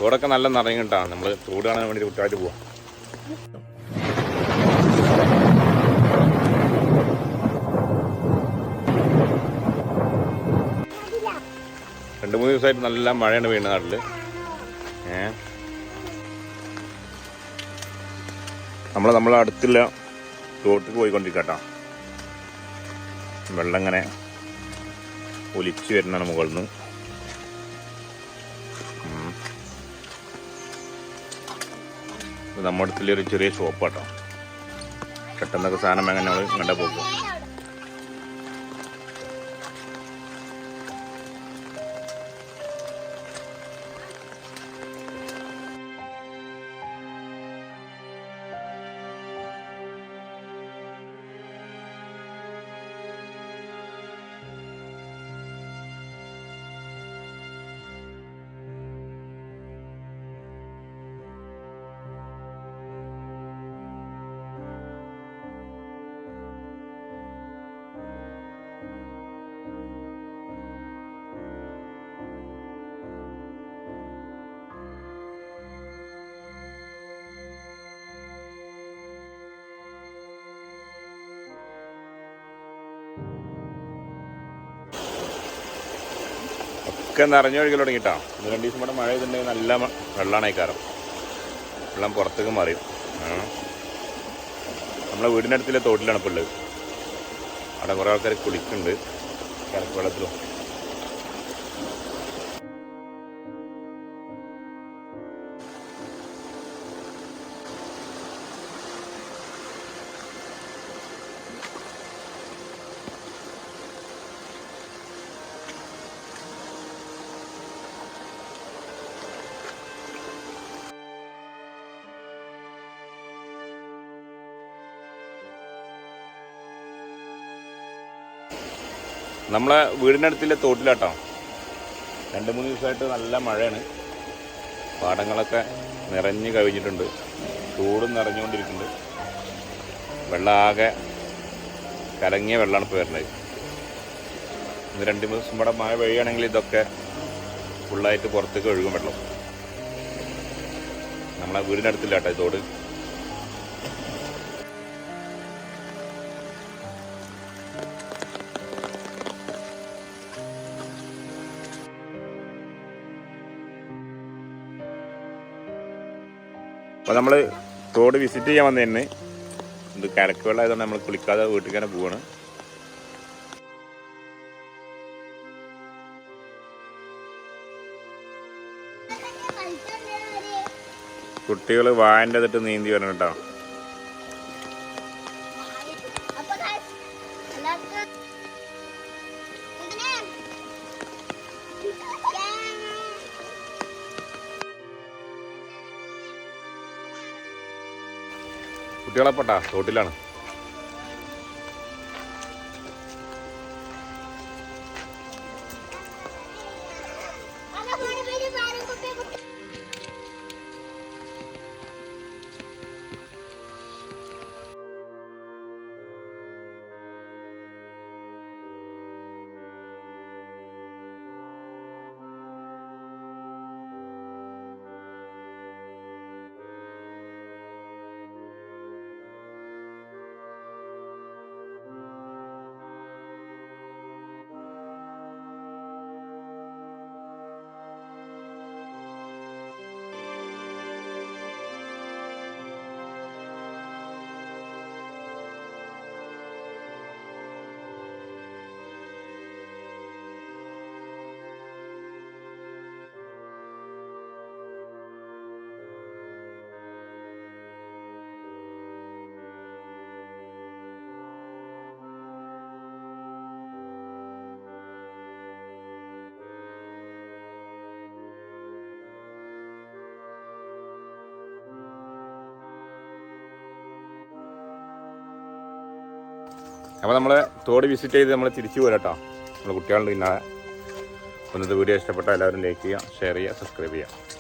തോടൊക്കെ നല്ല നിറയും കേട്ടോ. നമ്മൾ തോട് കാണാൻ വേണ്ടി കുട്ടിയായിട്ട് പോവാം. രണ്ട് മൂന്ന് ദിവസമായിട്ട് നല്ല മഴയാണ് വീണ നാട്ടില്. നമ്മളെ അടുത്തുള്ള തോട്ടിൽ പോയിക്കൊണ്ടിരിക്കട്ടോ. വെള്ളം ഇങ്ങനെ ഒലിച്ചു വരുന്നതാണ് മുകളിൽ നിന്ന്. നമ്മുടെ അടുത്തുള്ളൊരു ചെറിയ ഷോപ്പാട്ടോ. പെട്ടെന്നൊക്കെ സാധനം എങ്ങനെ നമ്മൾ ഇങ്ങോട്ട് പോകും. ഒക്കെ നിറഞ്ഞൊഴുകൽ തുടങ്ങിയിട്ടാ. 2 ദിവസം ഇവിടെ മഴ ചെയ്തിട്ടുണ്ടെങ്കിൽ നല്ല വെള്ളമാണ് ഇക്കാരം. വെള്ളം പുറത്തേക്ക് മറിയും. നമ്മളെ വീടിനടുത്തുള്ള തോട്ടിലാണ് ഇപ്പോൾ ഉള്ളത്. അവിടെ കുറേ ആൾക്കാർ കുളിക്കുന്നുണ്ട് കലക്ക് വെള്ളത്തിലും. നമ്മളെ വീടിനടുത്തുള്ള തോട്ടിലാട്ടോ. 2-3 ദിവസമായിട്ട് നല്ല മഴയാണ്. പാടങ്ങളൊക്കെ നിറഞ്ഞ് കവിഞ്ഞിട്ടുണ്ട്. ചൂടും നിറഞ്ഞുകൊണ്ടിരിക്കുന്നുണ്ട്. വെള്ളമാകെ കലങ്ങിയ വെള്ളമാണ് ഇപ്പോൾ വരുന്നത്. ഇന്ന് 2 ദിവസം ഇവിടെ മഴ പെയ്യുകയാണെങ്കിൽ ഇതൊക്കെ ഫുള്ളായിട്ട് പുറത്തേക്ക് ഒഴുകും വെള്ളം. നമ്മളെ വീടിനടുത്തില്ലാട്ടോ ഈ തോട്. അപ്പോൾ നമ്മൾ തോട് വിസിറ്റ് ചെയ്യാൻ വന്നതന്നെ. ഇത് കലക്ക് വെള്ളമായതുകൊണ്ട് നമ്മൾ കുളിക്കാതെ വീട്ടിൽ തന്നെ പോവാണ്. കുട്ടികൾ വായൻ്റെ ഇതിട്ട് നീന്തി വരണം കേട്ടോ. കുട്ടികളെപ്പോട്ടാ തോട്ടിലാണ്. അപ്പോൾ നമ്മൾ തോട് വിസിറ്റ് ചെയ്ത് നമ്മൾ തിരിച്ചു പോരാട്ടോ. നമ്മൾ കുട്ടികളുടെ പിന്നാലെ. ഇന്നത്തെ വീഡിയോ ഇഷ്ടപ്പെട്ടാൽ എല്ലാവരും ലൈക്ക് ചെയ്യുക, ഷെയർ ചെയ്യുക, സബ്സ്ക്രൈബ് ചെയ്യുക.